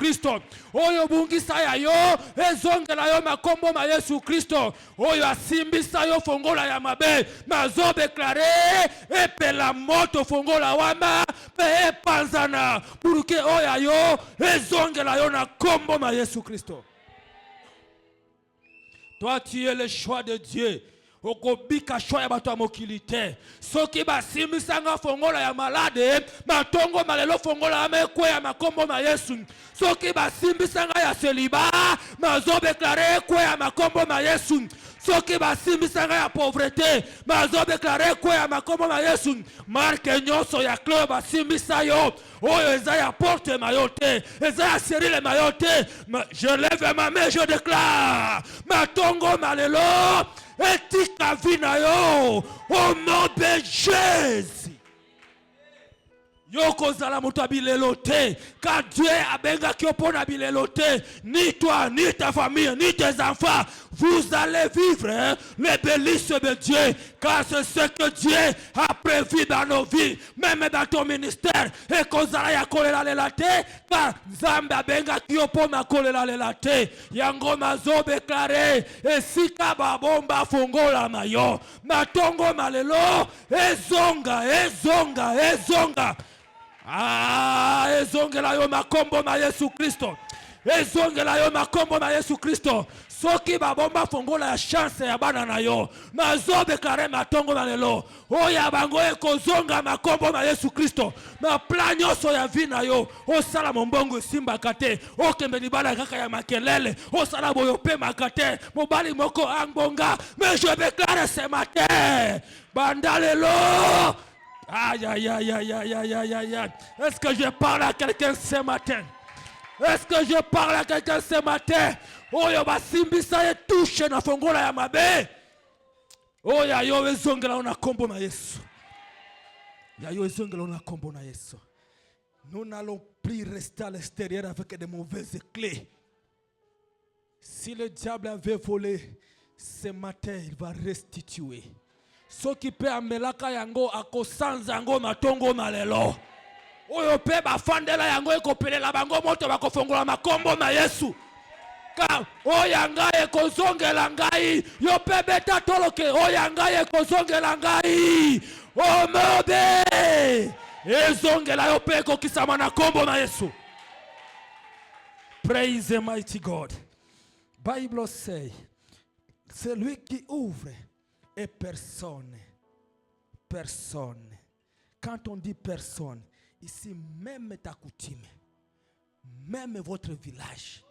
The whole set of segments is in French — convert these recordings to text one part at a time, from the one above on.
Kristo. Oyo bungisa ya yo ezongela yo makombo ma Yesu Kristo. Oyo asimbisa yo fongola ya mabe mazo déclarer epela moto fongola wama pe epanzana buruke oya yo ezongela yo na kombo ma Yesu Kristo. Toi tu es le choix de Dieu. Okobika choix ya bato ya mokili te. Soki basimbisanga fongola ya malade matongo malelo fongola ya mekwe ya makombo ma Yesu. Soki basimbisanga ya celiba mazo déclarer kwe ya makombo ma Yesu. Soki basimbisanga ya pauvreté mazo déclarer kwe ya makombo ma Yesu. Marque nyonso ya club basimbisa yo oyo eza ya porte mayote eza ya Cyril mayote. Je lève ma main, je déclare matongo malelo etika vina yo au nom de Jésus. Yoko zala moto bilelo te, car Dieu a benga ki opona bilelo te, ni toi, ni ta famille, ni tes enfants, vous allez vivre les délices de Dieu, car c'est ce que Dieu a prévu dans nos vies, même dans ton ministère. Et kozala ya kolela lela te, car Nzambe a benga ki opona kolela lela te, yango mazo déclaré, et sika babomba fongola mayo, matongo malelo, ezonga, ezonga, ezonga. Ah, ezongela yo makombo ma Yesu Kristo. Ezongela yo makombo ma Yesu Kristo. Soki babomba fongola ya chance ya bana na yo. Mazo déclarer matongo malelo. Oya bango ekozonga makombo ma Yesu Kristo. Ma plan nyonso ya vie na yo. Osala mombongo simba kate. Okembe libala kaka ya makelele. Osala boyo pe makate. Mobali moko angbonga. Mais je déclare ce matin. Bandalelo. Aïe, aïe, aïe, aïe, aïe, aïe, aïe, aïe, aïe. Est-ce que je parle à quelqu'un ce matin? Est-ce que je parle à quelqu'un ce matin? Oh, yo basimbisa ye touche na fongola ya mabe. Oh, ya yo ezongela na kombo na Yesu. Ya yo ezongela na kombo na Yesu. Nous n'allons plus rester à l'extérieur avec de mauvaises clés. Si le diable avait volé ce matin, il va restituer. Soki pe amelaka yango akosanza yango matongo malelo. Oyo pe bafandela yango ekopelela bango moto bakofongola makombo ma Yesu. Ka oyanga ekozongela ngai yo pe beta toloke oyanga ekozongela ngai. O mobe ezongela yo pe kokisama na kombo na Yesu. Praise the mighty God. Bible say, celui qui ouvre et personne. Personne. Quand on dit personne, ici même ta coutume, même votre village,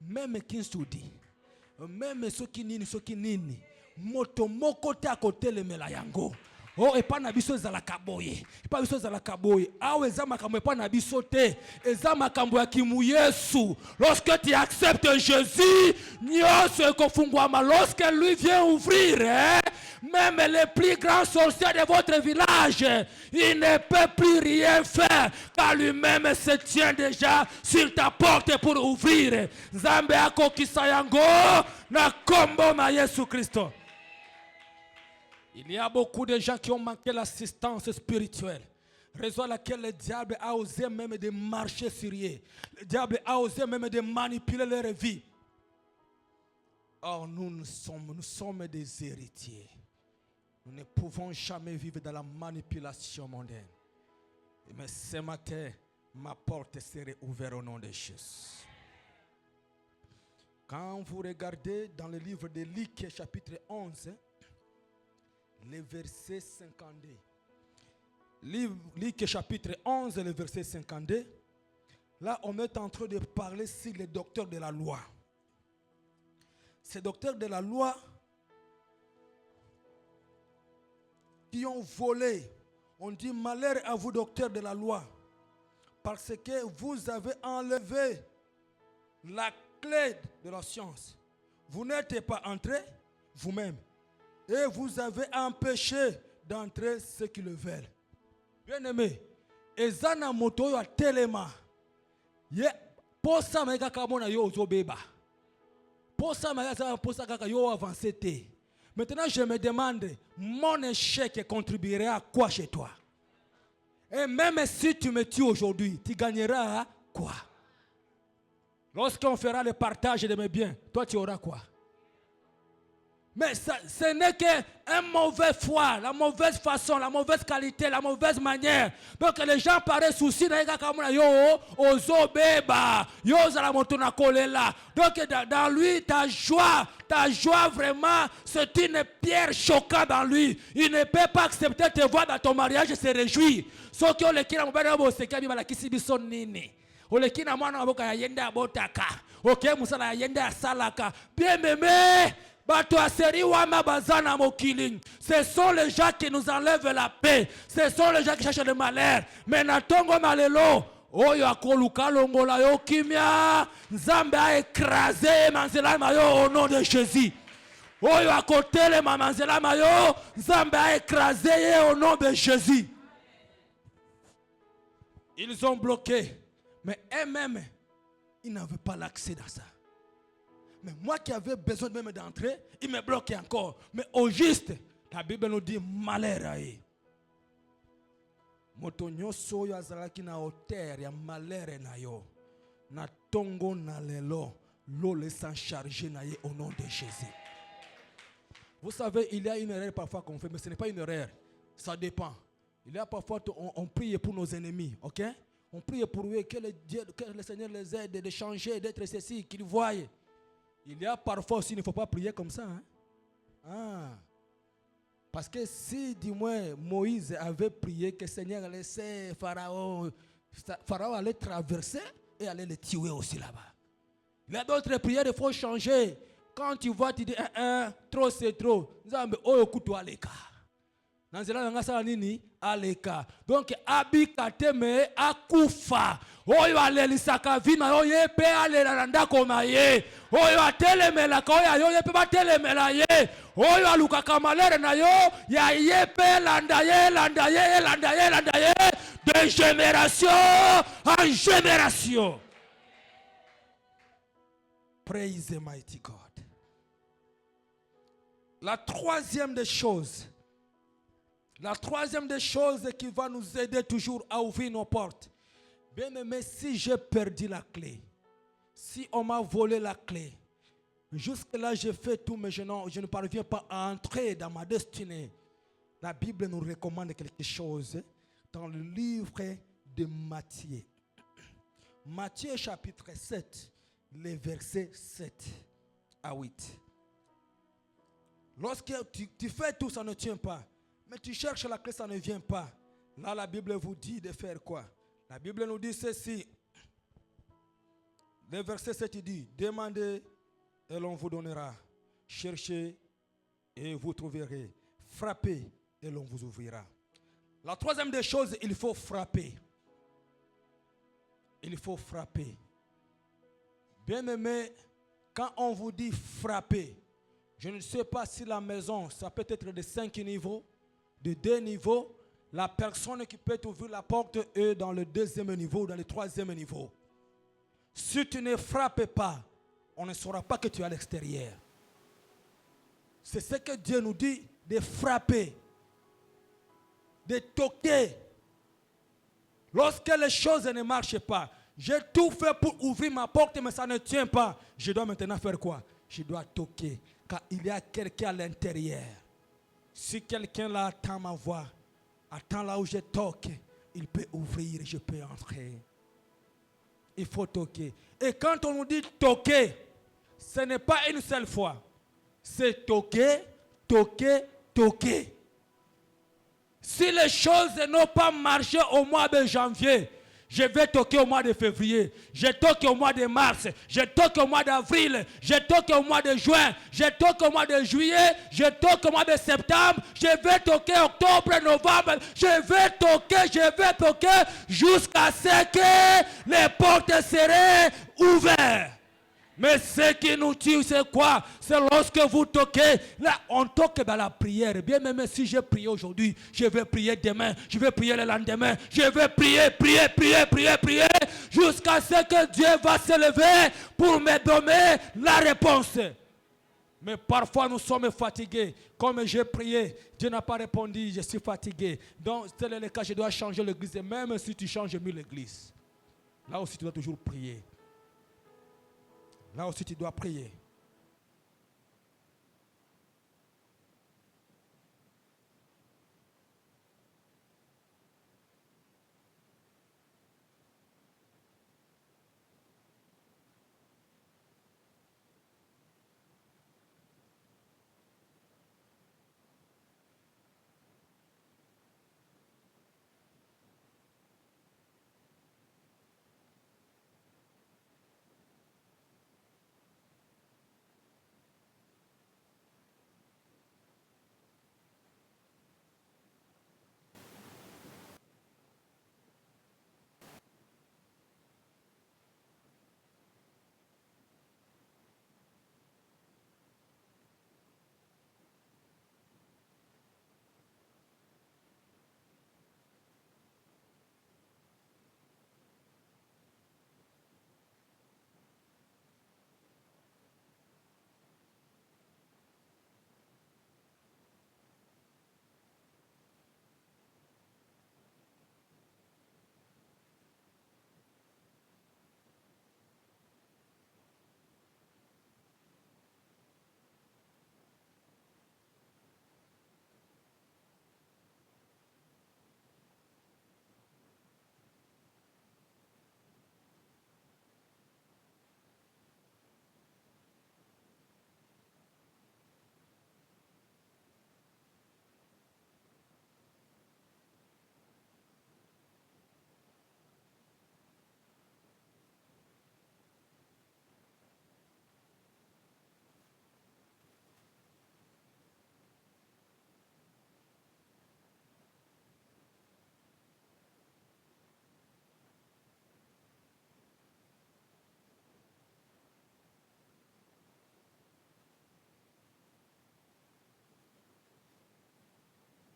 même Kinsoudi, même Sokinini, moto moko te akote le melayango. Oh, et pas nabiso za la kaboye. Pas biso za la kaboye. Awe za makambo pas nabiso te. Eza makambo ya kimu Yesu. Lorsque tu acceptes Jésus, nyonso ekofungwama. Lorsque lui vient ouvrir, même les plus grands sorciers de votre village, il ne peut plus rien faire, car lui-même se tient déjà sur ta porte pour ouvrir. Nzambe ako kisayango na kombo ma Yesu Kristo. Il y a beaucoup de gens qui ont manqué l'assistance spirituelle. Raison à laquelle le diable a osé même de marcher sur eux. Le diable a osé même de manipuler leur vie. Or, nous sommes des héritiers. Nous ne pouvons jamais vivre dans la manipulation mondaine. Mais ce matin, ma porte serait ouverte au nom de Jésus. Quand vous regardez dans le livre de Luc, chapitre 11, le verset 52. Luc chapitre 11, le verset 52. Là, on est en train de parler sur les docteurs de la loi. Ces docteurs de la loi qui ont volé. On dit malheur à vous, docteurs de la loi, parce que vous avez enlevé la clé de la science. Vous n'êtes pas entré vous-même. Et vous avez empêché d'entrer ceux qui le veulent. Bien aimé, ezana moto yo telema. Ye posa meka kamona yo zobeba. Posa meka posa kaka yo avancé te. Maintenant je me demande, mon échec contribuerait à quoi chez toi? Et même si tu me tues aujourd'hui, tu gagneras quoi? Lorsqu'on fera le partage de mes biens, toi tu auras quoi? Mais ça, ce n'est qu'un mauvais foi, la mauvaise façon, la mauvaise qualité, la mauvaise manière. Donc les gens paraissent soucis donc dans lui, ta joie vraiment, c'est une pierre choquante dans lui. Il ne peut pas accepter de te voir dans ton mariage et se réjouir. Sauf que le kina mobile bo se kabi bala kisi biso nini. Ole kina mwana aboka ya yenda abotaka. OK musala ya yenda asalaka. Bien aimé. Ce sont les gens qui nous enlèvent la paix. Ce sont les gens qui cherchent le malheur. Mais natongo malelo. Oyo akoluka longola yo kimia. Nzambe a écrasé manzela mayo au nom de Jésus. Oyo akotele manzela mayo. Nzambe a écrasé au nom de Jésus. Ils ont bloqué. Mais eux-mêmes, ils n'avaient pas l'accès dans ça. Mais moi qui avais besoin même d'entrer, il me bloquait encore. Mais au juste, la Bible nous dit malheur à eux. Motonyo soyo azalaki na hauteur ya malheur na yo. Na tongo na lelo, l'eau laissant charger na ye au nom de Jésus. Vous savez, il y a une erreur parfois qu'on fait, mais ce n'est pas une erreur. Ça dépend. Il y a parfois, on prie pour nos ennemis, ok? On prie pour eux, que le Seigneur les aide de changer, d'être ceci, qu'ils voient. Il y a parfois aussi, il ne faut pas prier comme ça. Hein? Ah. Parce que si, du moins, Moïse avait prié que le Seigneur laissait Pharaon allait traverser et allait le tuer aussi là-bas. Il y a d'autres prières, il faut changer. Quand tu vois, tu dis, trop c'est trop. Donc, abikateme akufa. Oyo alelisaka vina yo yepe aleranda koma ye. Oyo atelemela ko ya yo yepe batelemela ye. Oyo alukaka malere na yo ya yepe landa ye de génération en génération. Praise the mighty God. La troisième des choses qui va nous aider toujours à ouvrir nos portes. Bien aimé, si j'ai perdu la clé, si on m'a volé la clé, jusque-là j'ai fait tout, mais je ne parviens pas à entrer dans ma destinée. La Bible nous recommande quelque chose dans le livre de Matthieu. Matthieu chapitre 7, les versets 7 à 8. Lorsque tu fais tout, ça ne tient pas. Mais tu cherches la clé, ça ne vient pas. Là, la Bible vous dit de faire quoi? La Bible nous dit ceci. Le verset 7 dit, demandez et l'on vous donnera. Cherchez et vous trouverez. Frappez et l'on vous ouvrira. La troisième des choses, il faut frapper. Il faut frapper. Bien aimé, quand on vous dit frapper, je ne sais pas si la maison, ça peut être de 5 niveaux, de 2 niveaux. La personne qui peut ouvrir la porte est dans le 2e niveau ou dans le 3e niveau. Si tu ne frappes pas, on ne saura pas que tu es à l'extérieur. C'est ce que Dieu nous dit, de frapper, de toquer. Lorsque les choses ne marchent pas, j'ai tout fait pour ouvrir ma porte, mais ça ne tient pas. Je dois maintenant faire quoi? Je dois toquer, car il y a quelqu'un à l'intérieur. Si quelqu'un là attend ma voix, attends là où je toque, il peut ouvrir et je peux entrer. Il faut toquer. Et quand on nous dit toquer, ce n'est pas une seule fois. C'est toquer, toquer, toquer. Si les choses n'ont pas marché au mois de janvier, je vais toquer au mois de février, je toque au mois de mars, je toque au mois d'avril, je toque au mois de juin, je toque au mois de juillet, je toque au mois de septembre, je vais toquer octobre, novembre, je vais toquer jusqu'à ce que les portes seraient ouvertes. Mais ce qui nous tue, c'est quoi? C'est lorsque vous toquez. Là, on toque dans la prière. Bien même si j'ai prié aujourd'hui, je vais prier demain, je vais prier le lendemain, je vais prier, jusqu'à ce que Dieu va se lever pour me donner la réponse. Mais parfois nous sommes fatigués. Comme j'ai prié, Dieu n'a pas répondu, je suis fatigué. Donc, tel est le cas, je dois changer l'église. Et même si tu changes mieux l'église, là aussi tu dois toujours prier. Là aussi, tu dois prier.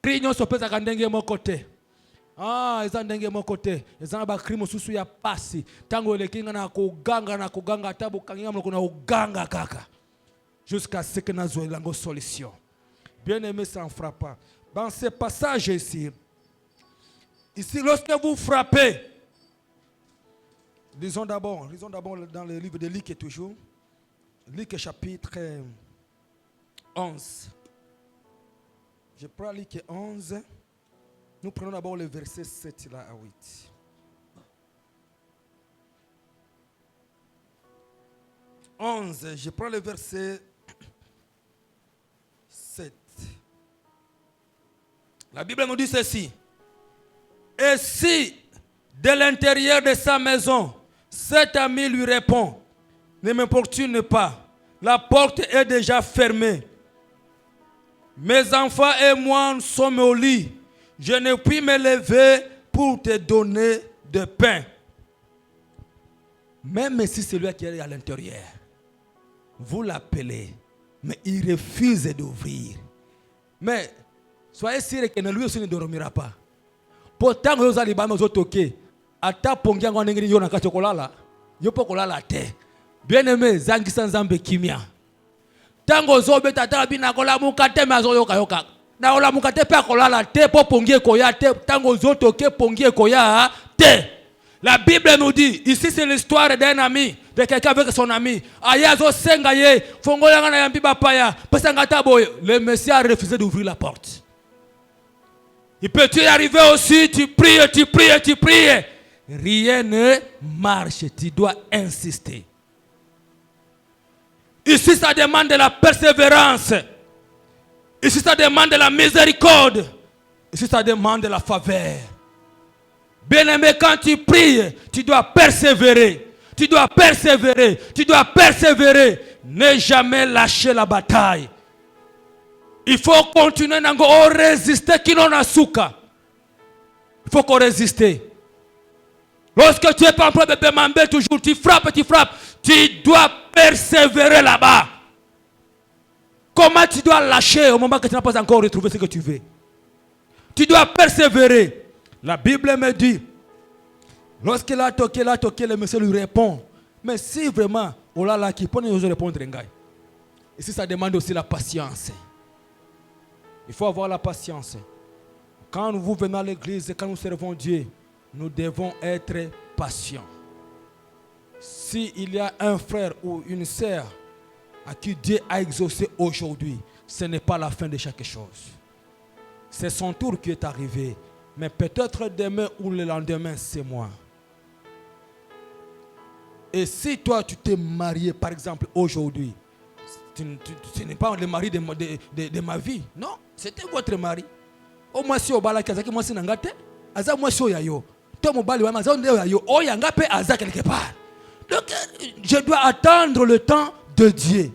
Kriño sopeza kandenge mokote. Eza ndenge mokote. Eza ba krimo susu ya pasi. Tango elekinga na kuganga tabu kanginga mlo kuna uganga kaka. Jusqu'à ce que nazo elango solution. Bien-aimé, ça ne frappe pas. Dans ce passage ici, lorsque vous frappez, lisons d'abord dans le livre de Luc toujours. Luc chapitre 11. Je prends Luc 11. Nous prenons d'abord le verset 7 là à 8. Je prends le verset 7. La Bible nous dit ceci. Et si de l'intérieur de sa maison, cet ami lui répond, ne m'importune pas, la porte est déjà fermée. Mes enfants et moi sommes au lit. Je ne puis me lever pour te donner de pain. Même si celui qui est à l'intérieur, vous l'appelez, mais il refuse d'ouvrir. Mais soyez sûr que lui aussi ne dormira pas. Pourtant, vous allez vous toquer. Ata pongia ngwa ngini yo na kachokolala. Yo pokolala te. Bien-aimé, zangi sanzambe kimia. Tango zobe tata bina kola mukate mazo yoka yoka. Na ola mukate pe kolala te po pongie koya te. Tango zo toke pongie koya te. La Bible nous dit, ici c'est l'histoire d'un ami, de quelqu'un avec son ami. Ayazo sengaye, fongola na yambi bapaya, pesangata boy. Le Messie a refusé d'ouvrir la porte. Il peut y arriver aussi, tu pries. Rien ne marche, tu dois insister. Ici, ça demande de la persévérance. Ici, ça demande de la miséricorde. Ici, ça demande de la faveur. Bien-aimé, quand tu pries, tu dois persévérer. Tu dois persévérer. Ne jamais lâcher la bataille. Il faut continuer à résister. Il faut qu'on résiste. Lorsque tu es pas en train de demander toujours, tu frappes. Tu dois persévérer là-bas. Comment tu dois lâcher au moment que tu n'as pas encore retrouvé ce que tu veux? Tu dois persévérer. La Bible me dit, lorsqu'il a toqué, le monsieur lui répond. Mais si vraiment, on l'a là qui peut nous répondre. Et si ça demande aussi la patience. Il faut avoir la patience. Quand nous venons à l'église, quand nous servons Dieu, nous devons être patients. S'il y a un frère ou une sœur à qui Dieu a exaucé aujourd'hui, ce n'est pas la fin de quelque chose. C'est son tour qui est arrivé. Mais peut-être demain ou le lendemain, c'est moi. Et si toi, tu t'es marié, par exemple, aujourd'hui, ce n'est pas le mari de ma vie. Non, c'était votre mari. Au moins, si on va moi si nangate, aza moi si yayo. Toi, mon bali, aza yayo. Oh, yangape aza quelque part. Donc, je dois attendre le temps de Dieu.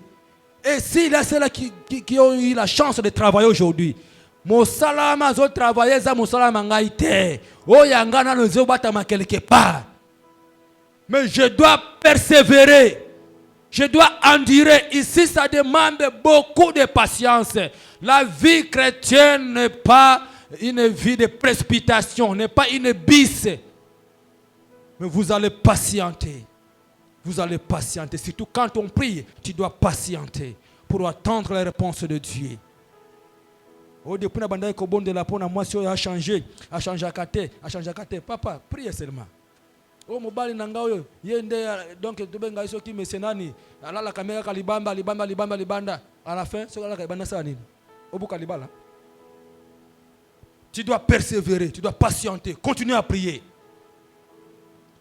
Et s'il y a ceux-là qui ont eu la chance de travailler aujourd'hui, mon salama zo travailler za mon salama ngaite. Oh, yangana no zo batama quelque part. Mais je dois persévérer. Je dois endurer. Ici, ça demande beaucoup de patience. La vie chrétienne n'est pas une vie de précipitation, n'est pas une bise. Mais vous allez patienter. Vous allez patienter. Surtout quand on prie, tu dois patienter pour attendre la réponse de Dieu. Au début, moi, si a changé à kate. Papa, priez seulement. Oh mobali nanga oyo yende donc tobenga iso ki mesenani alala kamera kalibamba à la fin so alala kalibanda ça nini obuka libala. Tu dois persévérer, tu dois patienter, continuer à prier.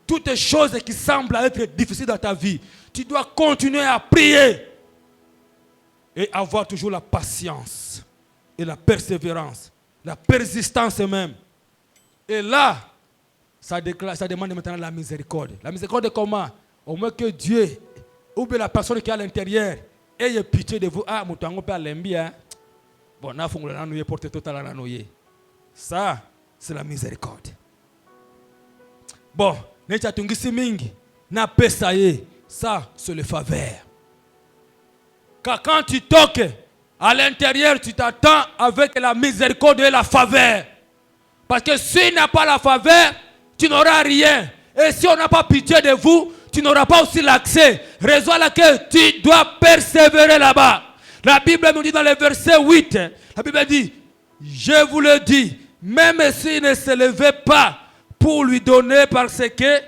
Toutes les choses qui semblent être difficiles dans ta vie, tu dois continuer à prier et avoir toujours la patience et la persévérance, la persistance même. Et là, ça demande maintenant la miséricorde. La miséricorde comment? Au moins que Dieu, ou bien la personne qui est à l'intérieur, ait pitié de vous. Ah, moutango peut l'embia. Bon, na fongo la nouye porte total la nouye. Ça, c'est la miséricorde. Bon, necha tungisi mingi, na pesaye. Ça, c'est le faveur. Quand tu toques à l'intérieur, tu t'attends avec la miséricorde et la faveur. Parce que s'il n'y a pas la faveur, tu n'auras rien. Et si on n'a pas pitié de vous, tu n'auras pas aussi l'accès. Raison à laquelle tu dois persévérer là-bas. La Bible nous dit dans le verset 8, la Bible dit, je vous le dis, même s'il ne se levait pas pour lui donner parce que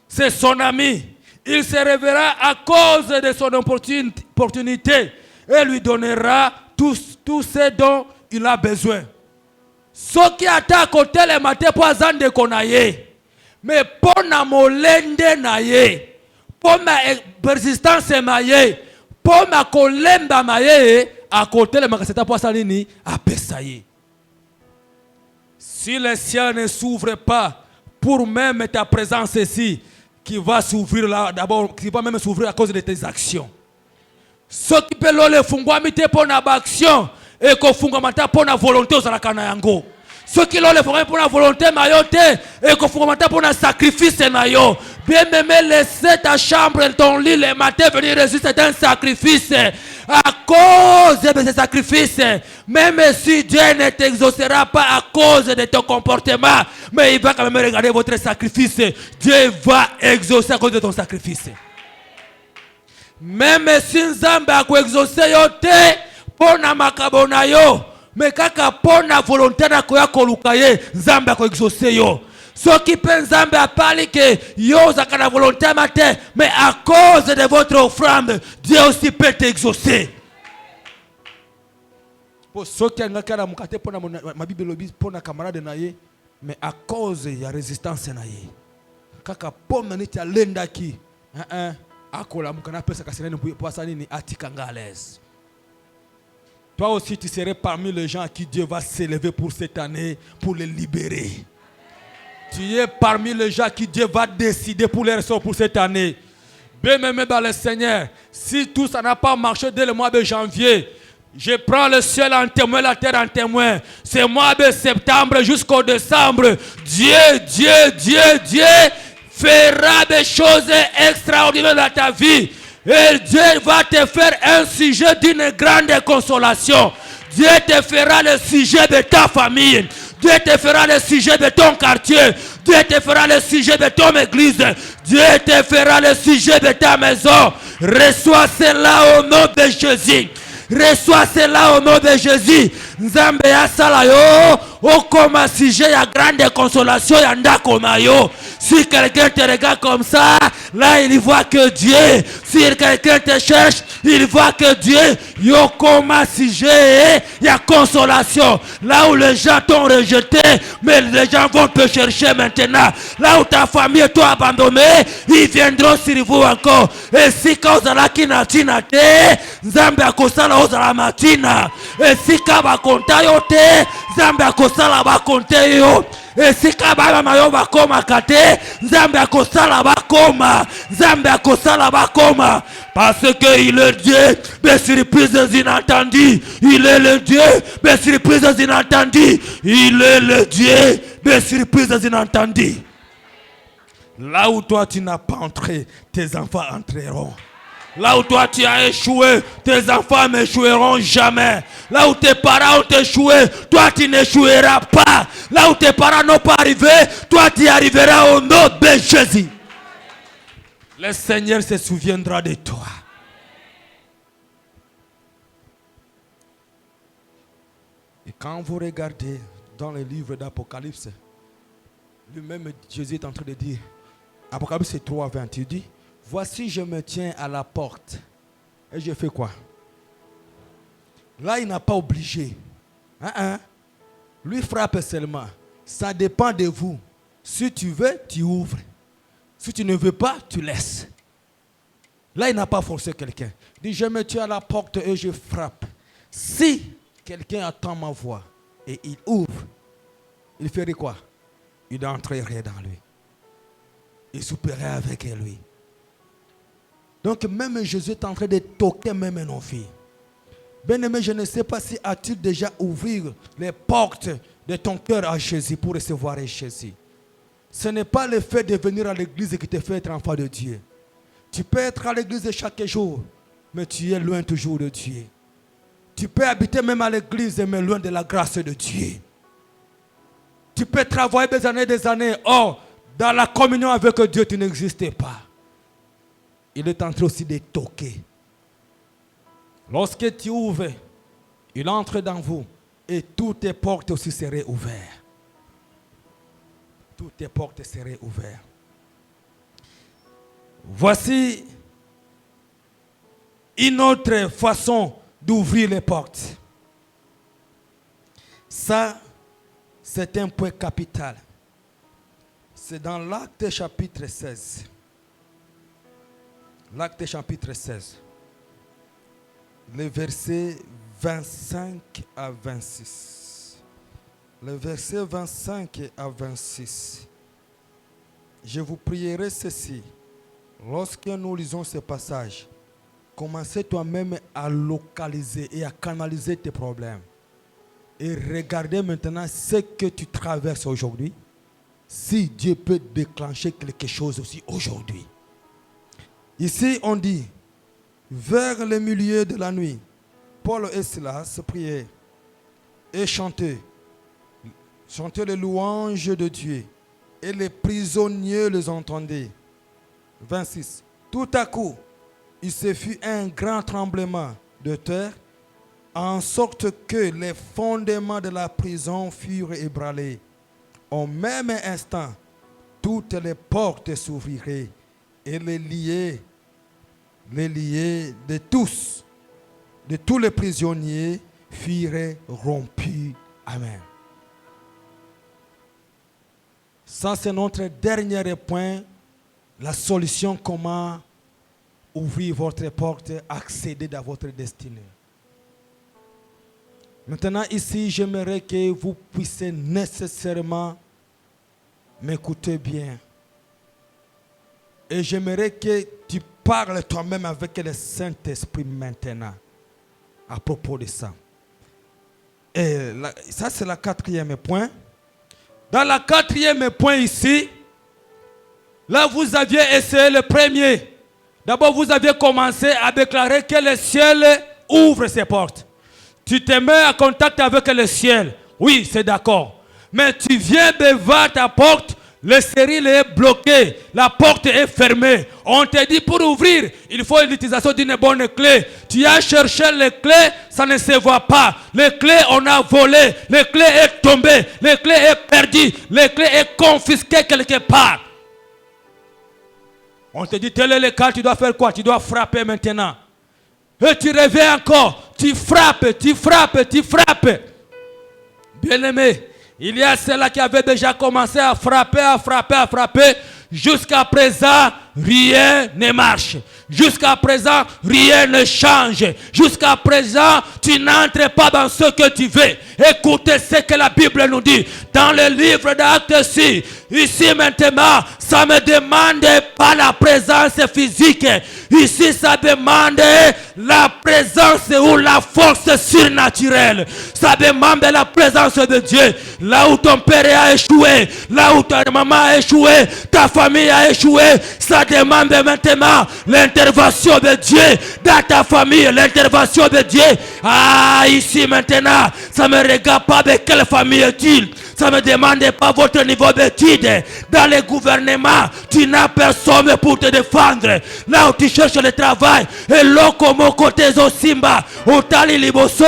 c'est son ami, il se réveillera à cause de son opportunité et lui donnera tout ce dont il a besoin. Ce qui attaque côté les matés pour azande konaye, mais pour na molende naye, pour ma persistance maye, pour ma kolemba maye, à côté les makaseta pour salini a pesaye. Si le ciel ne s'ouvre pas pour même ta présence ici, qui va s'ouvrir là d'abord, qui va même s'ouvrir à cause de tes actions. Ce qui peut le fungwamite pour na action et qu'on fungwamata pour na volonté aux alakana yango. Ce qui le fungwamite pour na volonté mayote et qu'on fungwamata pour na sacrifice nayo. Bien aimé, laisser ta chambre et ton lit le matin venir résister un sacrifice. À cause de ce sacrifice, même si Dieu ne t'exaucera pas à cause de ton comportement, mais il va quand même regarder votre sacrifice. Dieu va exaucer à cause de ton sacrifice. Même si Nzambe a exaucé yote pour na makabona yo, mais kaka pour na volonté na koya kolukaye, Nzambe a exaucé yo. Ce qui peut Nzambe a parlé que yo zaka na volonté matin, mais à cause de votre offrande, Dieu aussi peut t'exaucer. Pour ceux qui ont la mukate pour ma Bible lobby pour na camarade naye, mais à cause de la résistance naye. Kaka pomme na niti alenda ki, akola mukana pesa kasenene pour ça ni atikanga à l'aise. Toi aussi tu serais parmi les gens à qui Dieu va s'élever pour cette année pour les libérer. Tu es parmi les gens qui Dieu va décider pour les recevoir pour cette année. Bien-aimé dans le Seigneur, si tout ça n'a pas marché dès le mois de janvier, je prends le ciel en témoin, la terre en témoin. C'est mois de septembre jusqu'au décembre. Dieu fera des choses extraordinaires dans ta vie. Et Dieu va te faire un sujet d'une grande consolation. Dieu te fera le sujet de ta famille. Dieu te fera le sujet de ton quartier. Dieu te fera le sujet de ton église. Dieu te fera le sujet de ta maison. Reçois cela au nom de Jésus. Reçois cela au nom de Jésus. Nzambe ya sala yo okoma sujet ya grande consolation ya ndako na yo. Si quelqu'un te regarde comme ça, là il voit que Dieu. Si quelqu'un te cherche, il voit que Dieu yo koma sujet ya consolation. Là où les gens t'ont rejeté, mais les gens vont te chercher maintenant. Là où ta famille t'a abandonné, ils viendront sur vous encore. Et si cause la kina tina te, Nzambe akosala ozala matina. Et si kaba konta yo te, Nzambe akosala ba konte yo. Et si kaba mayo bakoma kate, Nzambe akosala bakoma. Nzambe akosala bakoma. Parce que il est Dieu des surprises inattendues. Il est le Dieu des surprises inattendues. Il est le Dieu des surprises inattendues. Là où toi tu n'as pas entré, tes enfants entreront. Là où toi tu as échoué, tes enfants n'échoueront jamais. Là où tes parents ont échoué, toi tu n'échoueras pas. Là où tes parents n'ont pas arrivé, toi tu y arriveras au nom de Jésus. Le Seigneur se souviendra de toi. Et quand vous regardez dans le livre d'Apocalypse, lui-même Jésus est en train de dire, Apocalypse 3, 20, il dit, voici je me tiens à la porte. Et je fais quoi? Là il n'a pas obligé. Lui frappe seulement. Ça dépend de vous. Si tu veux, tu ouvres. Si tu ne veux pas, tu laisses. Là, il n'a pas forcé quelqu'un. Il dit, je me tiens à la porte et je frappe. Si quelqu'un entend ma voix et il ouvre, il ferait quoi? Il entrerait dans lui. Il souperait avec lui. Donc même Jésus est en train de toquer même nos filles. Bien-aimé, je ne sais pas si as-tu déjà ouvert les portes de ton cœur à Jésus pour recevoir Jésus. Ce n'est pas le fait de venir à l'église qui te fait être enfant de Dieu. Tu peux être à l'église chaque jour, mais tu es loin toujours de Dieu. Tu peux habiter même à l'église, mais loin de la grâce de Dieu. Tu peux travailler des années, or, dans la communion avec Dieu, tu n'existais pas. Il est en train aussi de toquer. Lorsque tu ouvres, il entre dans vous et toutes tes portes aussi seraient ouvertes. Toutes tes portes seraient ouvertes. Voici une autre façon d'ouvrir les portes. Ça, c'est un point capital. C'est dans l'Acte chapitre 16. L'Acte chapitre 16. Le verset 25 à 26. Le verset 25 à 26. Je vous prierai ceci. Lorsque nous lisons ce passage, commencez toi-même à localiser et à canaliser tes problèmes. Et regardez maintenant ce que tu traverses aujourd'hui. Si Dieu peut déclencher quelque chose aussi aujourd'hui. Ici, on dit, vers le milieu de la nuit, Paul et Silas priaient et chantaient les louanges de Dieu. Et les prisonniers les entendaient. 26. Tout à coup, il se fit un grand tremblement de terre, en sorte que les fondements de la prison furent ébranlés. Au même instant, toutes les portes s'ouvriraient et les liés de tous les prisonniers furent rompus. Amen. Ça, c'est notre dernier point. La solution, comment ouvrir votre porte, accéder dans votre destinée. Maintenant, ici, j'aimerais que vous puissiez nécessairement m'écouter bien. Et j'aimerais que tu parles toi-même avec le Saint-Esprit maintenant à propos de ça. Et ça, c'est le quatrième point. Dans le quatrième point ici, là, vous aviez essayé le premier. D'abord, vous aviez commencé à déclarer que le ciel ouvre ses portes. Tu te mets en contact avec le ciel. Oui, c'est d'accord. Mais tu viens devant ta porte, Le serrure est bloqué, la porte est fermée. On te dit pour ouvrir, il faut l'utilisation d'une bonne clé. Tu as cherché les clés, ça ne se voit pas. Les clés, on a volé. Les clés est tombé. Les clés est perdu. Les clés est confisqué quelque part. On te dit, tel est le cas, tu dois faire quoi? Tu dois frapper maintenant. Et tu reviens encore. Tu frappes, tu frappes, tu frappes. Bien-aimé, il y a ceux-là qui avaient déjà commencé à frapper, à frapper, à frapper. Jusqu'à présent, rien ne marche. Jusqu'à présent, rien ne change. Jusqu'à présent, tu n'entres pas dans ce que tu veux. Écoutez ce que la Bible nous dit. Dans le livre d'Actes ici maintenant, ça me demande pas la présence physique. Ici, ça demande la présence ou la force surnaturelle. Ça demande la présence de Dieu. Là où ton père a échoué, là où ta maman a échoué, ta famille a échoué, ça demande maintenant l'intervention de Dieu dans ta famille, l'intervention de Dieu. Ah, ici maintenant, ça ne me regarde pas de quelle famille est-il. Ça ne me demande pas votre niveau d'études. Dans le gouvernement, tu n'as personne pour te défendre. Là où tu cherches le travail, et lokomo kote zo simba, otali liboso,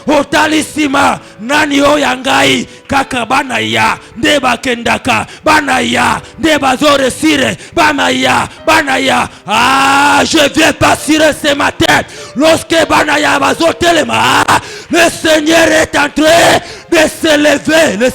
otali sima, nani o yangai, kaka banaya, deba kendaka, banaya, deba zore sire, banaya. Ah, je viens passer ce matin. Lorsque banaya bazotelema, le Seigneur est entré de se lever, de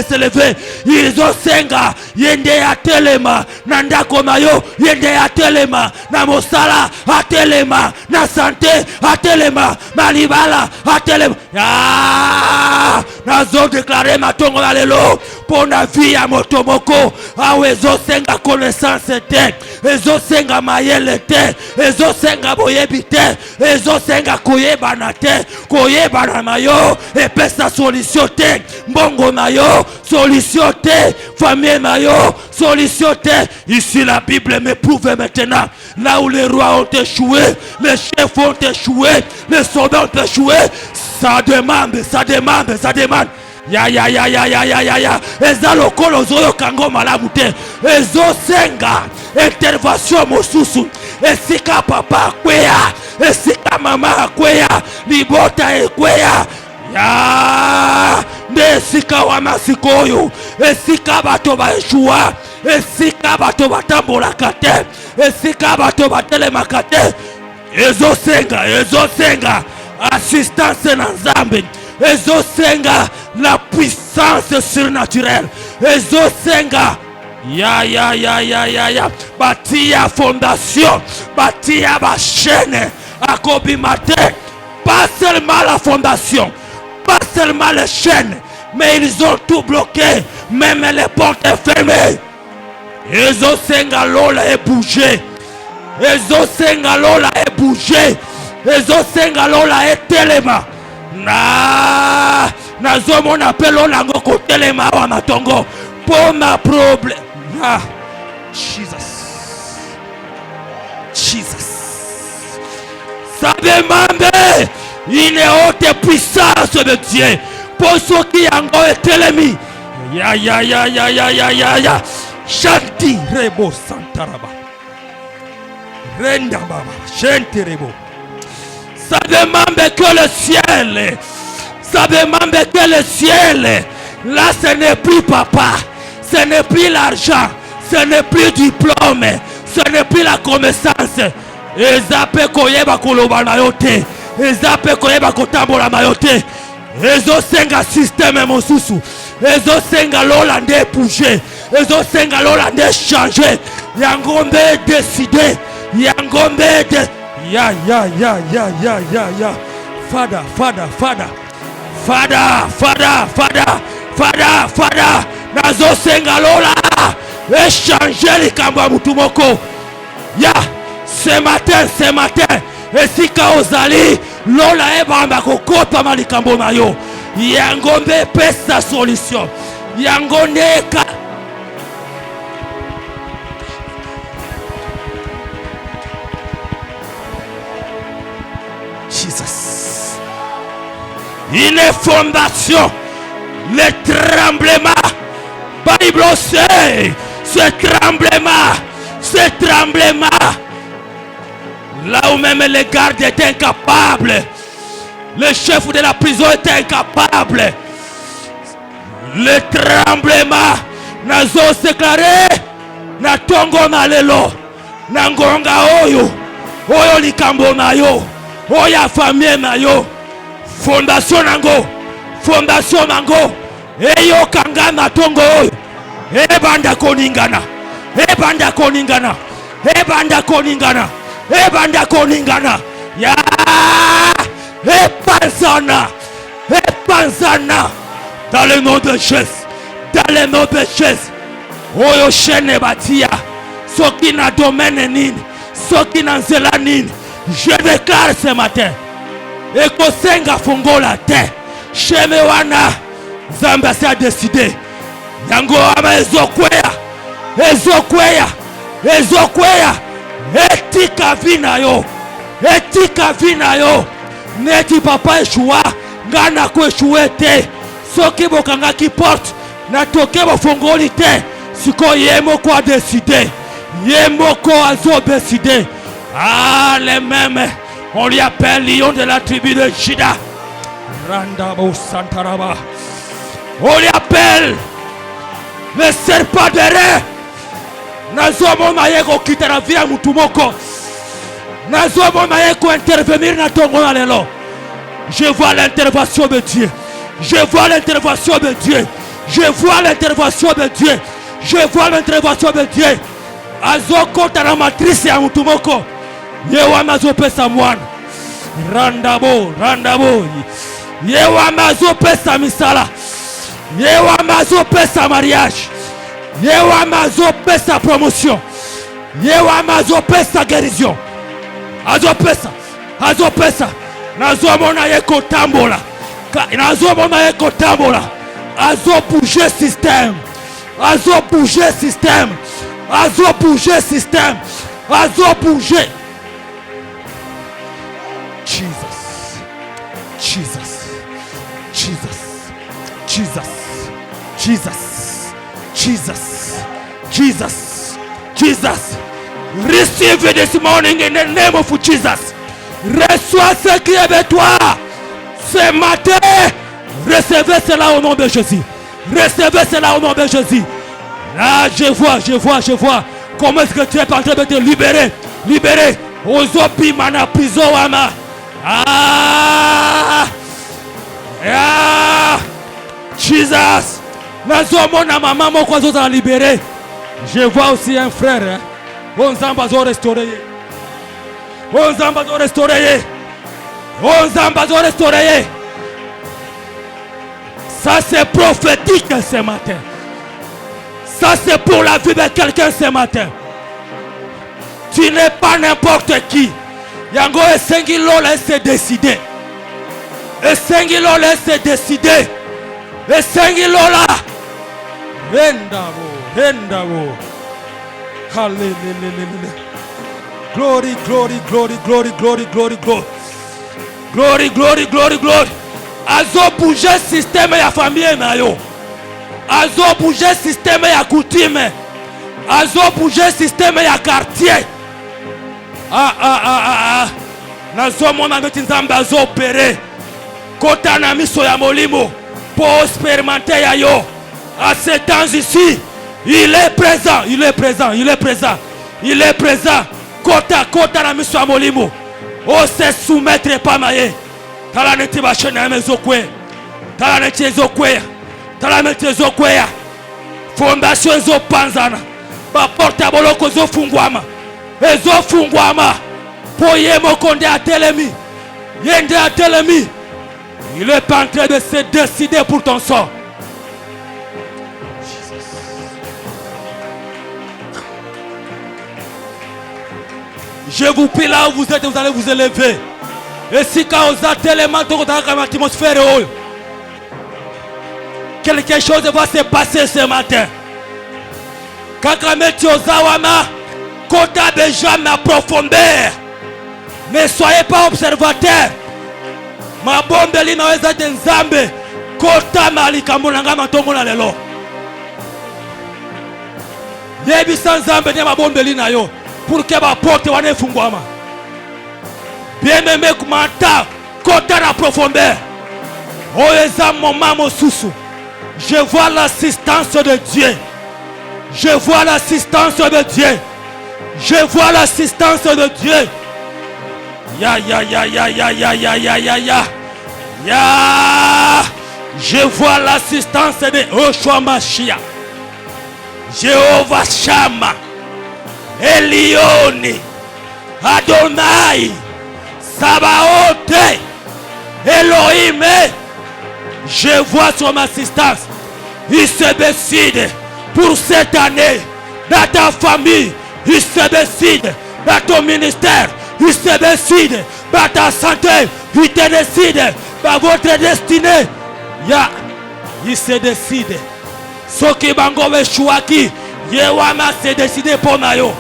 se lever. Ils ont senga, yende a telema, nanda komayo, yende a telema, na mosala a telema, na santé a telema, malibala a telema. Ah, nazo déclaré ma tongo alelo, pour la vie à motomoko, awezo senga connaissance te, ezo senga mayele te, ezo senga boyebi te, ezo senga koyebana te, koyebana mayo, et pesa solution te, mbongo mayo, solution te, famille mayo, solution te. Ici la Bible me prouve maintenant, là où les rois ont échoué, les chefs ont échoué, les soldats ont échoué, ça demande. Ya. Eza lokolo zoyo kango malamu te. Ezo senga intervention mosusu. Esika papa kweya, esika mama kweya, libota ekweya. Ya nesika wa masikoyo, esika bato ba eshua, esika bato batambola kate, esika bato batelemaka te. Ezo senga assistance na Nzambe. Ezo senga la puissance surnaturelle. Ezo senga ya batia fondation, batia ba chaîne akobi matin. Pas seulement la fondation, pas seulement les chaînes, mais ils ont tout bloqué, même les portes fermées. Ezo senga lola est bougé. Ezo senga lola est bougé. Ezo senga lola est telema. Nazomo na pelo lango ko telema wa matongo. Pour ma problème. Jesus. Ça demande une haute puissance de Dieu. Pour ceux qui yango est telemi. Ya. Shanti rebo santaraba. Renda baba. Shanti rebo. Ça demande que le ciel, là ce n'est plus papa, ce n'est plus l'argent, ce n'est plus diplôme, ce n'est plus la connaissance. Ezape koyeba koloba na yote, ezape koyeba kotambola na yote. Ezo senga système mosusu, ezo senga lola nde bouger, ezo senga lola nde changer. Yangombe décider, yangombe de Ya. Fada. Nazo senga lola. Échanger les kamba mutumoko. Ya. Ce matin. Esika ozali. Lola ebamba kokota malikambo mayo. Yangombe pesa solution. Yangonde ka. Jesus. Une fondation, le tremblement, Balibrosé, ce tremblement, là où même les gardes étaient incapables, le chef de la prison était incapable. Le tremblement, nazo déclaré, na tongo na lelo, na ngonga oyo likambo na yo, oya famille na yo, fondation nango, eyo kanga na tongo oyo, ebanda koningana, ya epanzana, dans le nom de Jésus, oyo shene batia, soki na domaine nini, soki na nzela nini, je déclare ce matin, ekosenga fongola te, sheme wana, Zamba a décidé, yango ama ezokweya, etika vina yo, neti papa eshua, ngana ko eshue te, soki bokanga ki porte, na toke bofongoli te, siko yemoko a décidé, yemoko azo décidé. Ah, les mêmes, on lui appelle lion de la tribu de Juda. Randabo Santaraba. On lui appelle le serpent de Ré. Nazomo mayeko kitara via mutumoko. Nazomo mayeko intervenir na tongo na lelo. Je vois l'intervention de Dieu. Azoko tara matrice ya mutumoko. Yewa mazopesa mwana. Randabo. Yewa mazopesa misala. Yewa mazopesa mariage. Yewa mazopesa promotion. Yewa mazopesa guérison. Azopesa. Nazomona yeko tambola. Azo bouger système. Jesus. Receive it this morning in the name of Jesus. Reçois ce qui est de toi. Ce matin, recevez cela au nom de Jésus. Là, je vois. Comment est-ce que tu es en train de te libérer? Ozopi mana prison wama. Jesus. Nazomona maman moko zoza libéré. Je vois aussi un frère. Onzamba zo restauré. Ça c'est prophétique ce matin. Ça c'est pour la vie de quelqu'un ce matin. Tu n'es pas n'importe qui. Yango esengi lola se décider. Esengi lola. Rendavo. Hallelujah. Glory. Azo bouger système ya famille na yo. Azo bouger système ya coutume. Azo bouger système ya quartier. Nazo mona meti nzambe azo opérer. Kota na miso ya molimo pour expérimenter ya yo. À ces temps ici, il est présent. Kota na miso ya molimo. O se soumettre pas maye. Tala neti ba shena mezokwe. Tala neti ezokweya. Fondation ezopanzana. Ba porte ya boloko ezofungwama. Poye mokonde atelemi. Yende atelemi. Il est pas en train de se décider pour ton sort. Je vous prie là où vous êtes, vous allez vous élever. Et si quand vous êtes tellement dans l'atmosphère, quelque chose va se passer ce matin. Kakameti Ozawama, Kota déjà ma profondeur. Ne soyez pas observateurs. Ma bombe linaweza nzambe. Kota malikambo nanga matongo na lelo. Yebi sans zambe ne mabombeli na yo. Pour que ma porte wane fungwama. Bien-aimé kumata. Kota na profondeur. Oeza moment mosusu. Je vois l'assistance de Dieu. Je vois l'assistance de Dieu. Je vois l'assistance de Dieu. Ya. Je vois l'assistance de Oshua Mashiach. Jéhovah Shama. Elioni. Adonai. Sabaoth. Elohim. Je vois son assistance. Il se décide pour cette année. Dans ta famille. Il se décide. Dans ton ministère. Il se décide. Dans ta santé. Il te décide. Dans votre destinée. Il se décide. Ce qui bango chouaki. Yewama se décide pour nayo.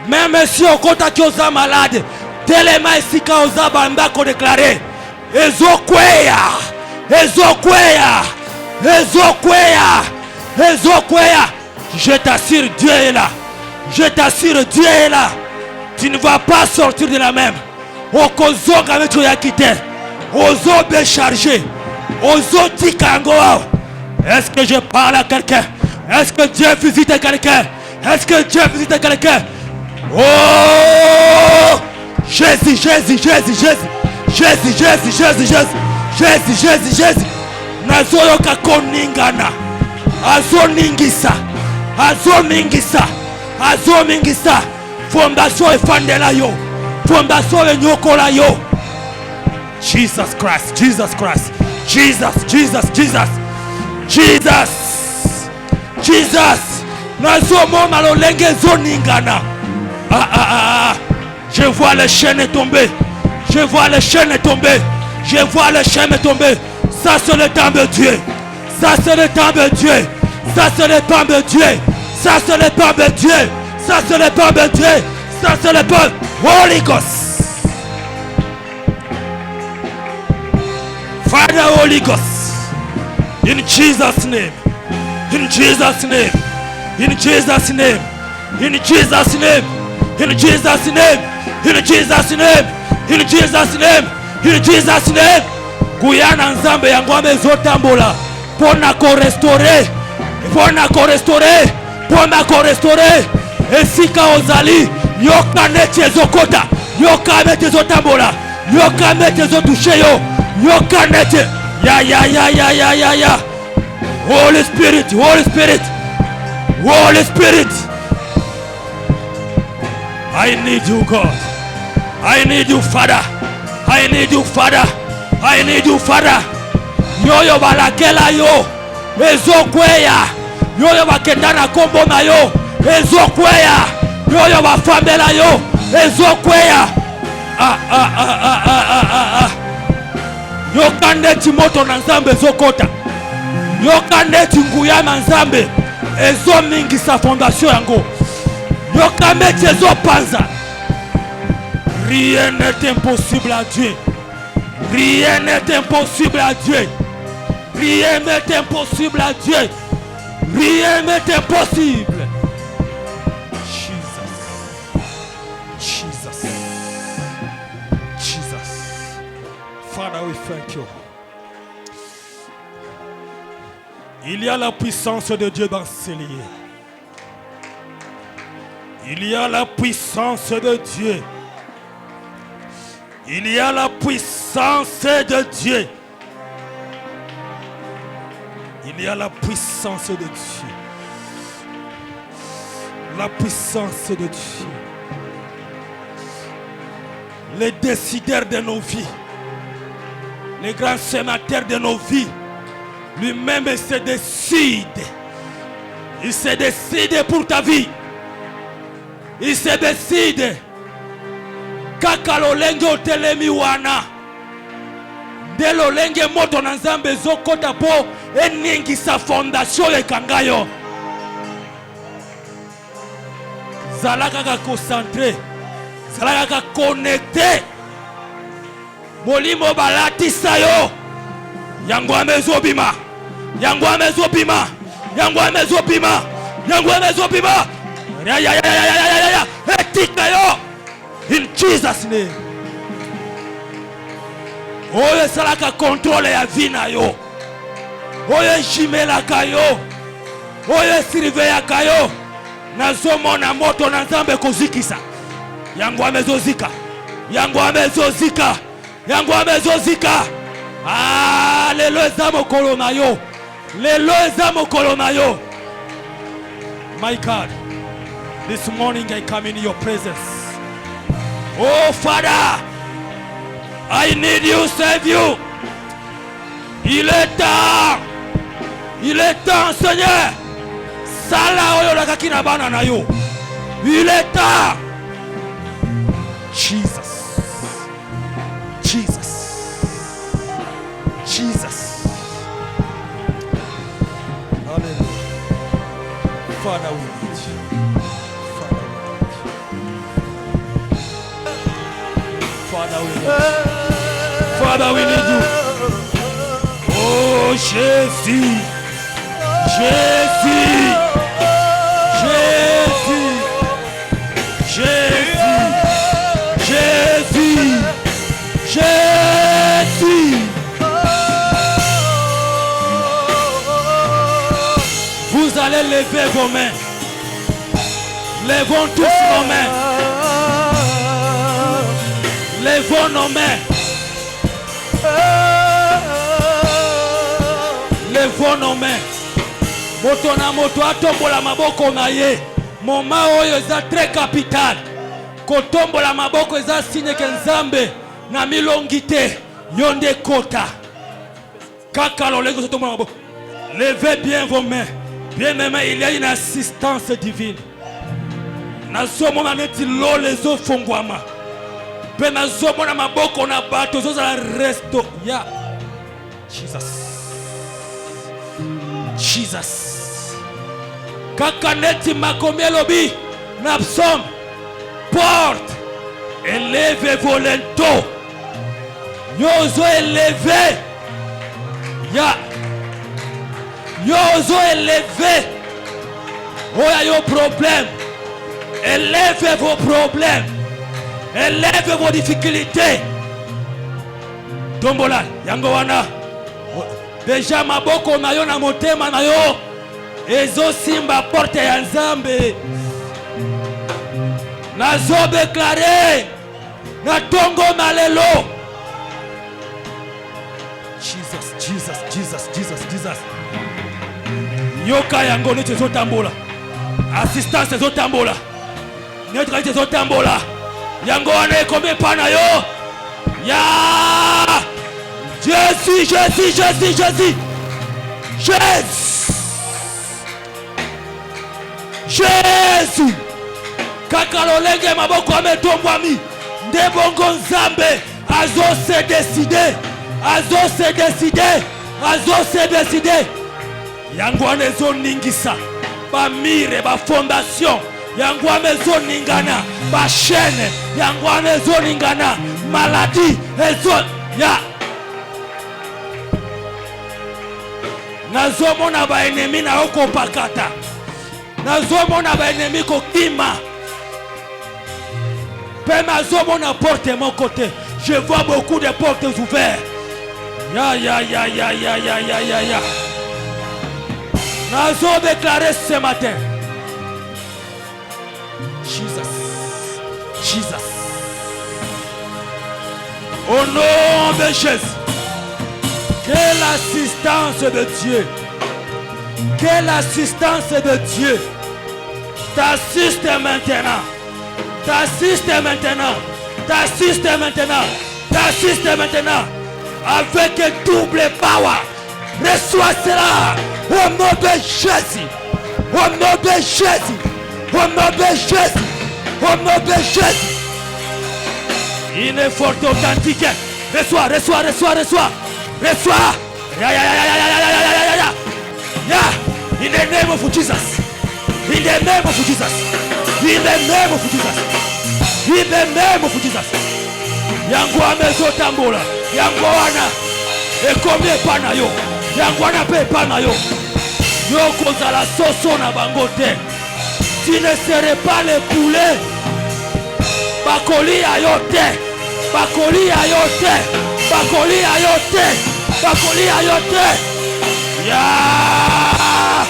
Même si on compte qui osa malade. Tellement ici quand osa banda qu'on déclaré. Ezokweya. Je t'assure, Dieu est là. Je t'assure, Dieu est là. Tu ne vas pas sortir de la même. Okozo avec tu as quitté. Ozo décharger. Ozo tikango. Est-ce que je parle à quelqu'un? Est-ce que Dieu visite quelqu'un? Est-ce que Dieu visite quelqu'un? Oh! Jésus. Nazoyoka koningana. Azoningisa. Fondation efandela yo. Fondation enyokola yo. Jesus Christ. Nazomona lolenge zoningana. Je vois les chaînes tomber. Ça c'est le temps de Dieu. Holy Ghost. Father, Holy Ghost. In Jesus' name. Guyana nzambe yango amezotambola pona korestore esika ozali yoka neti ezokota yoka neti ezotambola yoka neti ezotushe yo yoka neti ya Holy Spirit I need you, God. I need you, Father. Yoyo balakela yo ezokweya yoyo bakendana kombo na yo ezokweya yoyo bafambela yo ezokweya yoka neti moto na nzambe ezokota yoka neti nguya na nzambe ezomingisa fondation yango yoka neti ezopanza. Rien n'est impossible à Dieu. Rien n'est impossible à Dieu. Rien n'est impossible à Dieu. Rien n'est impossible. Jesus. Father, we thank you. Il y a la puissance de Dieu dans ces lieux. Il y a la puissance de Dieu. Il y a la puissance de Dieu. Il y a la puissance de Dieu. La puissance de Dieu. Les décideurs de nos vies. Les grands sénateurs de nos vies. Lui-même se décide. Il se décide pour ta vie. Il se décide. Kaka lolenge otelemi wana. De lolenge moto na nzambe zokota po eningisa fondation ekangayo. Zalaka ka concentré. Zalaka ka connecté. Molimo balatisa yo. Yango amezobima. yango amezobima etika yo in Jesus name. Oyo esalaka contrôle ya vie na yo, oyo ejimelaka yo, oyo esiriveyaka yo, nazomona moto na Nzambe kozikisa yango amezozika, yango amezozika, yango amezozika. Lelo eza mokolo na yo, lelo eza mokolo na yo. My God, this morning I come in your presence. Oh Father, I need you, save you. Il est temps, Seigneur. Sala oyo lakaki na bana na yo. Il est temps. Jesus, Jesus, Jesus. Hallelujah. Father, we need you. Father, we need you. Father, we need you. Oh, Jésus. Jésus. Jésus. Jésus. Jésus. Jésus. Vous allez lever vos mains. Levons tous nos mains. Levons nos mains. Levons nos mains. Moto na moto atombola maboko na ye. Moma oyo eza très capital. Kotombola maboko eza signe ke Nzambe na milongi te. Yonde kota. Kaka lolengo sotombola maboko. Levez bien vos mains. Bien-aimé, il y a une assistance divine. Nazomona neti lo lezo fongwama. Pe nazomona maboko na bato zozala resto ya Jesus. Jesus. Kaka neti makomelobi na psaume. Porte. Élevez vos linteaux. Yozo élevé. Ya. Yozo élevé. Oya yo problème. Élevez vos problèmes. Élevez vos difficultés. Tombola, yango wana. Déjà maboko na yo na motema na yo. Ezo simba porte ya Nzambe. Nazo déclaré. Na tongo malelo. Jesus, Jesus, Jesus, Jesus, Jesus. Yoka yango neti ezo tambola. Assistance ezo tambola. Neutralité ezo tambola. Yango wana ekomi pana yo. Ya Jésus, Jésus, Jésus, Jésus. Jésus. Jésus. Kaka lolenge maboko ametombwami. Ndebongo Nzambe azo se décider. Azo se décider. Azo se décider. Yango wana ezo ningisa. Ba mire, ba fondation. Yango wana ezo ningana. Ba chaîne. Yango wana ezo ningana. Maladie ezo ya. Nazomona ba ennemi na oko pakata. Nazomona ba ennemi kokima. Pe nazomona porte mon côté. Je vois beaucoup de portes ouvertes. Ya ya ya ya ya ya ya ya ya. Nazo déclaré ce matin. Jesus. Jesus. Au nom de Jésus. Quelle assistance de Dieu. Quelle assistance de Dieu. T'assiste maintenant. T'assiste maintenant. T'assiste maintenant. T'assiste maintenant. Avec un double power. Reçois cela. Au nom de Jésus. Au nom de Jésus. Au nom de Jésus. Au nom de Jésus. Une forte authentique. Reçois, reçois, reçois, reçois. Reçois. Ya, ya, ya, ya, ya, ya, ya, ya, ya, ya. Yeah. In the name of Jesus. In the name of Jesus. In the name of Jesus. In the name of Jesus. Yango amezo tambola. Yango wana. Ekomi pana yo. Yango wana pe pana yo. Yoko la soso na bangote. Tu ne serais pas les poulets. Bakoli ayote. Bakoli ayote. Bakoli ayote. Bakoli ayote. Yeah.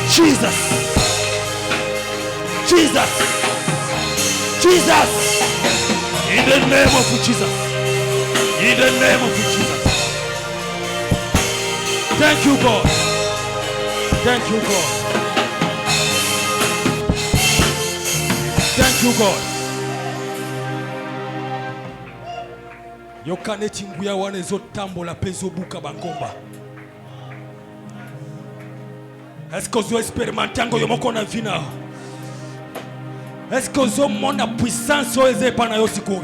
Jesus. Jesus. Jesus. In the name of Jesus. In the name of Jesus. Thank you, God. Thank you, God. Thank you, God. Yokane tinguya wane zotambola pezo buka bangomba. Est-ce que vous expérimentez encore yomoko na vina? Est-ce que vous avez la puissance oeze pana yosiko?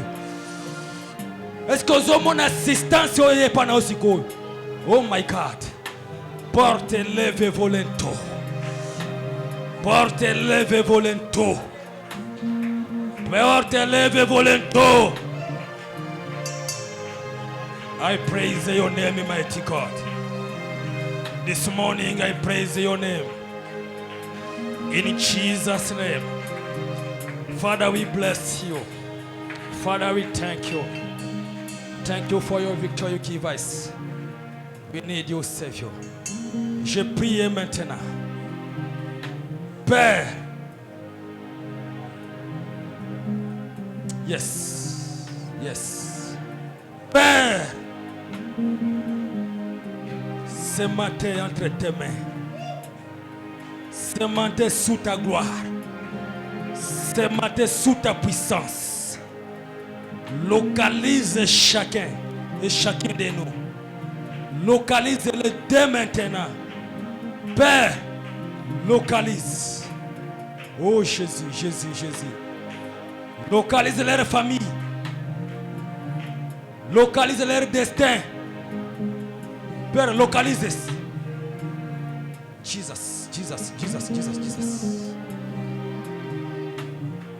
Est-ce que vous avez l'assistance oeze pana yosiko? Oh my God. Porte leve volento. Porte leve volento. Porte leve volento. I praise your name, mighty God. This morning I praise your name. In Jesus' name. Father, we bless you. Father, we thank you. Thank you for your victory you give us. We need you, Savior. Je prie maintenant. Père. Yes. Yes. Père. Ce matin entre tes mains. Ce matin sous ta gloire. Ce matin sous ta puissance. Localise chacun et chacun de nous. Localise-le dès maintenant. Père, localise. Oh Jésus, Jésus, Jésus. Localise leur famille. Localise leur destin. Père, localise. Jesus, Jesus, Jesus, Jesus, Jesus.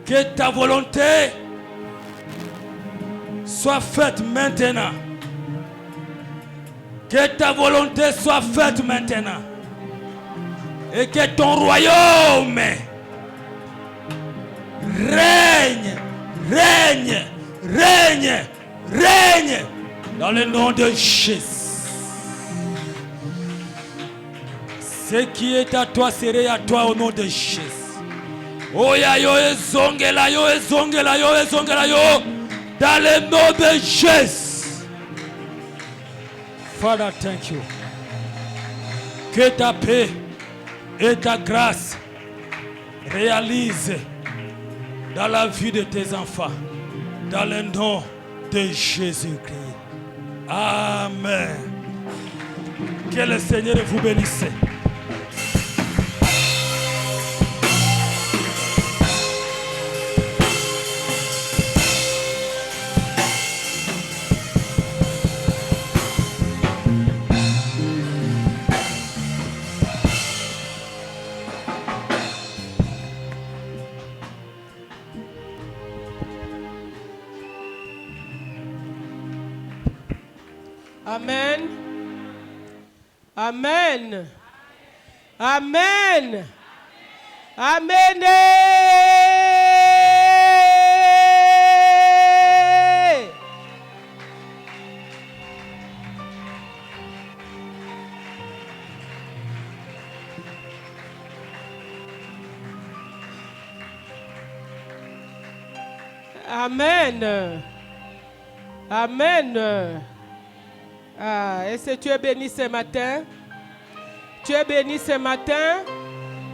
Que ta volonté soit faite maintenant. Que ta volonté soit faite maintenant. Et que ton royaume règne, règne, règne, règne dans le nom de Jésus. Ce qui est à toi serait à toi au nom de Jésus. Oh ya yo ezongela yo ezongela yo ezongela yo dans le nom de Jésus. Father, thank you. Que ta paix et ta grâce réalisent dans la vie de tes enfants, dans le nom de Jésus-Christ. Amen. Que le Seigneur vous bénisse. Amen. Amen. Amen. Amen. Amen. Amen. Ah, est-ce que tu es béni ce matin? Tu es béni ce matin?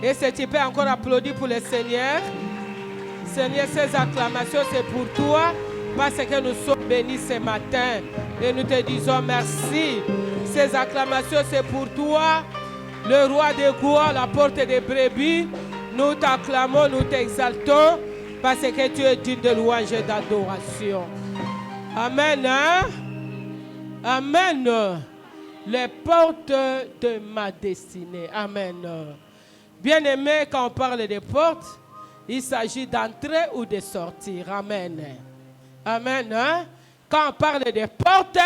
Est-ce que tu peux encore applaudir pour le Seigneur? Seigneur, ces acclamations, c'est pour toi parce que nous sommes bénis ce matin. Et nous te disons merci. Ces acclamations, c'est pour toi, le roi des gloires, la porte des brebis. Nous t'acclamons, nous t'exaltons parce que tu es digne de louange et d'adoration. Amen. Hein? Amen. Les portes de ma destinée. Amen. Bien-aimé, quand on parle des portes, il s'agit d'entrer ou de sortir. Amen. Amen. Hein? Quand on parle des portes,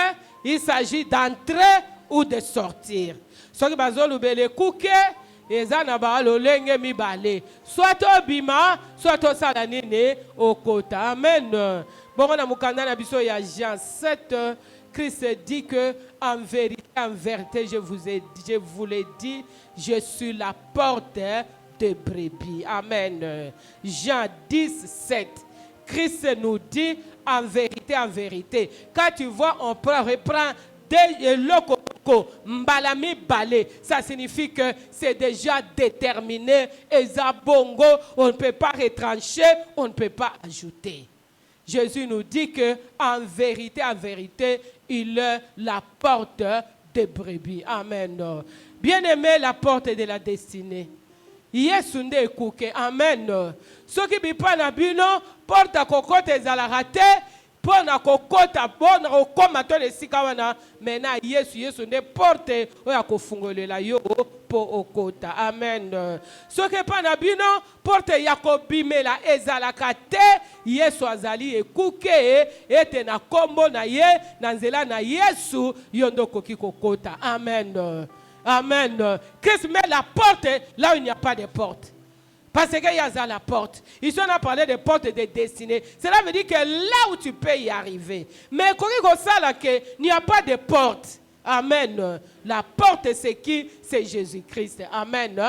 il s'agit d'entrer ou de sortir. Ce qui bazolubele kuke, eza na ba lolenge mibale. Soit obima, soit osala nini okota. Amen. Bon na mukanda na biso ya Jean 7, Christ dit que en vérité, je vous l'ai dit, je suis la porte de brebis. Amen. Jean 10, 7. Christ nous dit en vérité. Quand tu vois, on reprend des locaux, mbalami balé, ça signifie que c'est déjà déterminé. Et zabongo, on ne peut pas retrancher, on ne peut pas ajouter. Jésus nous dit que en vérité, il est la porte des brebis. Amen. Bien-aimé, la porte de la destinée. Yesu nde ekuke. Amen. Soki bipa na bino porte kokote ezalaka te pona kokota pona kokoma to lesika wana mena Yesu nde porte oya kofungolela yo po okota. Amen. Soki pa na bino porte ya kobimela ezalaka te Yesu azali ekuke ete na kombo na ye na nzela na Yesu yondo koki kokota. Amen. Amen. Christ met la porte là où il n'y a pas de porte. Parce qu'il y a la porte. Ici, on a parlé de porte de destinée. Cela veut dire que là où tu peux y arriver. Mais quand il n'y a pas de porte. Amen. La porte, c'est qui? C'est Jésus-Christ. Amen.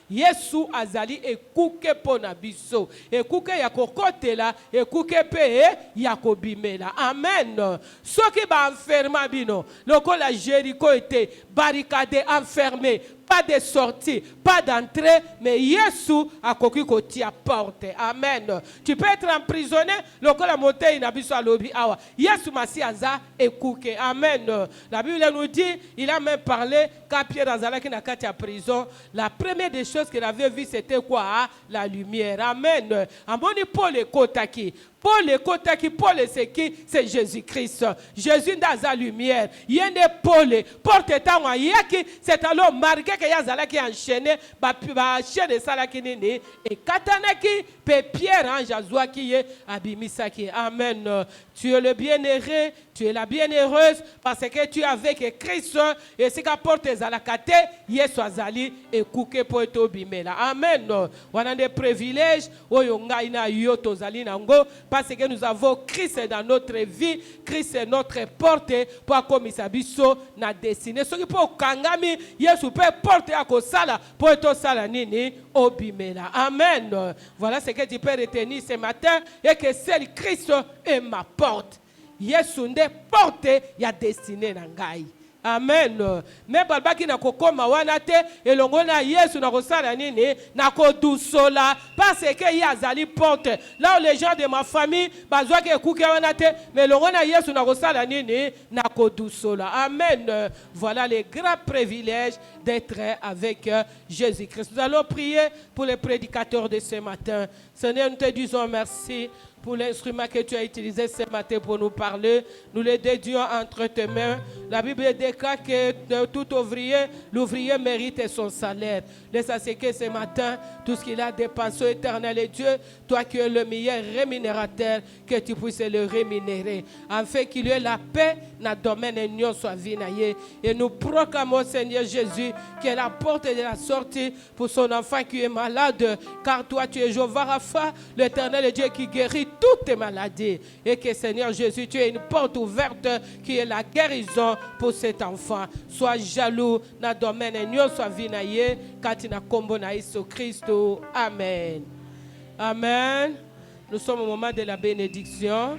Yesu azali ekuke pona biso. Ekuke ya kokote la, ekuke pe ya kobimela. Amen. Soki ba enferma bino, loko la Jéricho était barricadé, enfermé. Pas de sortie, pas d'entrée, mais Yesu a koki koti à porte. Amen. Tu peux être emprisonné, loko la montagne na biso alobi awa. Yesu masi aza ekuke. Amen. La Bible nous dit, il a même parlé quand Pierre Azala qui n'a qu'à la prison. La première des choses qu'il avait vu, c'était quoi? La lumière. Amen. Amoni Paul et Kotaki. Paul et Kotaki, Paul c'est qui? C'est Jésus-Christ. Jésus dans la lumière. Yende Paul, porte étant yaki, c'est alors marqué que Yazala qui enchaîné, ba chaîne de salaki nini et katanaki pe Pierre en Jazoua qui est abimisaki. Amen. Tu es le bien-aimé, tu es la bienheureuse parce que tu es avec Christ et c'est qu'à porte zalakate, Yesu azali et kuke po eto bimela. Amen. On a des privilèges, oyonga ina yoto zali nango. Parce que nous avons Christ dans notre vie, Christ est notre porte pour akomisa biso na destinée. Ce qui peut kangami, Yesu peut porter à kosala pour être sala nini obimela. Amen. Voilà ce que tu peux retenir ce matin et que seul Christ est ma porte. Yesu nde porte ya destinée na ngai. Amen. Mais balbaki na kokoma wana te elongo na Yesu na kosala nini na kodusola parce que yazali porte. Là où les gens de ma famille bazwa ke kuke wana te mais elongo na Yesu na kosala nini na kodusola. Amen. Voilà les grands privilèges d'être avec Jésus-Christ. Nous allons prier pour les prédicateurs de ce matin. Seigneur, nous te disons merci pour l'instrument que tu as utilisé ce matin pour nous parler. Nous le dédions entre tes mains. La Bible déclare que de tout ouvrier, l'ouvrier mérite son salaire. Laisse que ce matin, tout ce qu'il a dépensé, éternel et Dieu, toi qui es le meilleur rémunérateur, que tu puisses le rémunérer. Afin qu'il y ait la paix dans le domaine de l'union soit vinaillé. Et nous proclamons, Seigneur Jésus, que la porte de la sortie pour son enfant qui est malade, car toi tu es Jéhovah Rapha, l'éternel et Dieu qui guérit toutes tes maladies. Et que Seigneur Jésus, tu es une porte ouverte qui est la guérison pour cet enfant. Sois jaloux dans le domaine de l'union soit vinaillé, car tu n'as combo na Jésus Christ. Amen. Amen. Nous sommes au moment de la bénédiction.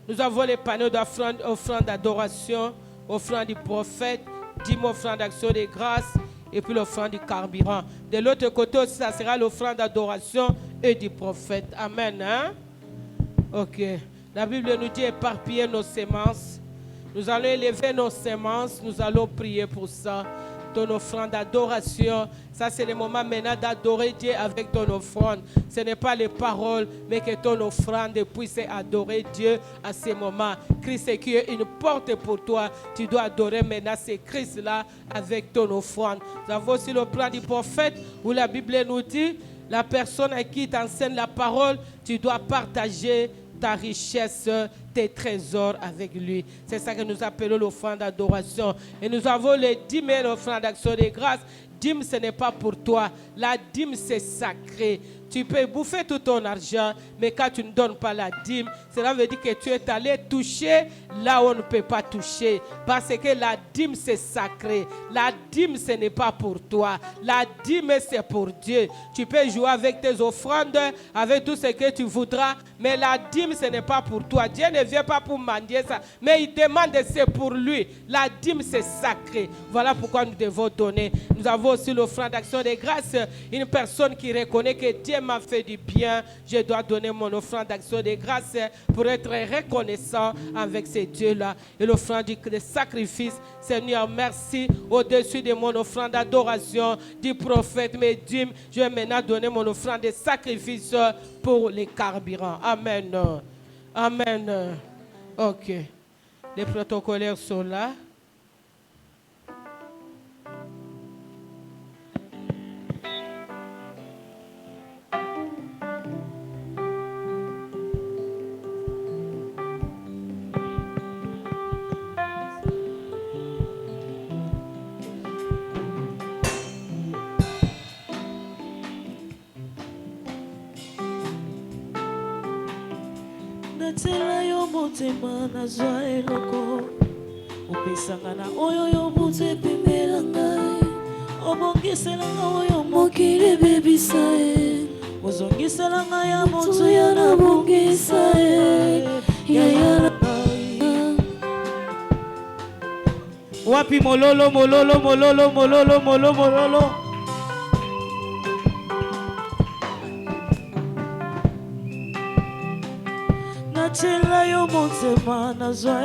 Nous avons les panneaux d'offrande, offrande d'adoration, offrande du prophète, 10 offrande d'action de grâce et puis l'offrande du carburant. De l'autre côté aussi, ça sera l'offrande d'adoration et du prophète. Amen. Hein? Ok. La Bible nous dit éparpiller nos semences. Nous allons élever nos semences. Nous allons prier pour ça. ton offrande d'adoration. Ça, c'est le moment maintenant d'adorer Dieu avec ton offrande. Ce n'est pas les paroles, mais que ton offrande puisse adorer Dieu à ce moment. Christ est qui est une porte pour toi. Tu dois adorer maintenant ce Christ-là avec ton offrande. Nous avons aussi le plan du prophète où la Bible nous dit, la personne à qui t'enseigne la parole, tu dois partager ta richesse, tes trésors avec lui. C'est ça que nous appelons l'offrande d'adoration. Et nous avons les dîmes et l'offrande d'action de grâce. Dîme, ce n'est pas pour toi. La dîme, c'est sacré. Tu peux bouffer tout ton argent, mais quand tu ne donnes pas la dîme, cela veut dire que tu es allé toucher là où on ne peut pas toucher. Parce que la dîme, c'est sacré. La dîme, ce n'est pas pour toi. La dîme, c'est pour Dieu. Tu peux jouer avec tes offrandes, avec tout ce que tu voudras, mais la dîme, ce n'est pas pour toi. Dieu ne vient pas pour mendier ça, mais il demande c'est pour lui. La dîme, c'est sacré. Voilà pourquoi nous devons donner. Nous avons aussi l'offrande d'action de grâce. Une personne qui reconnaît que Dieu m'a fait du bien, je dois donner mon offrande d'action de grâce pour être reconnaissant avec ces dieux-là. Et l'offrande de sacrifice, Seigneur, merci. Au-dessus de mon offrande d'adoration du prophète, mes dîmes, je vais maintenant donner mon offrande de sacrifice pour les carburants. Amen. Amen. Ok. Les protocolaires sont là. Natela yo motema nazwa eloko opesanga na oyo yo butu epemela ngai obongisela nga oyo mokili bebisa ye ozongisela nga ya moto ya nabongisa ye yaya wapi mololo mololo mololo mololo mololo mololo Natela yo motema nazwa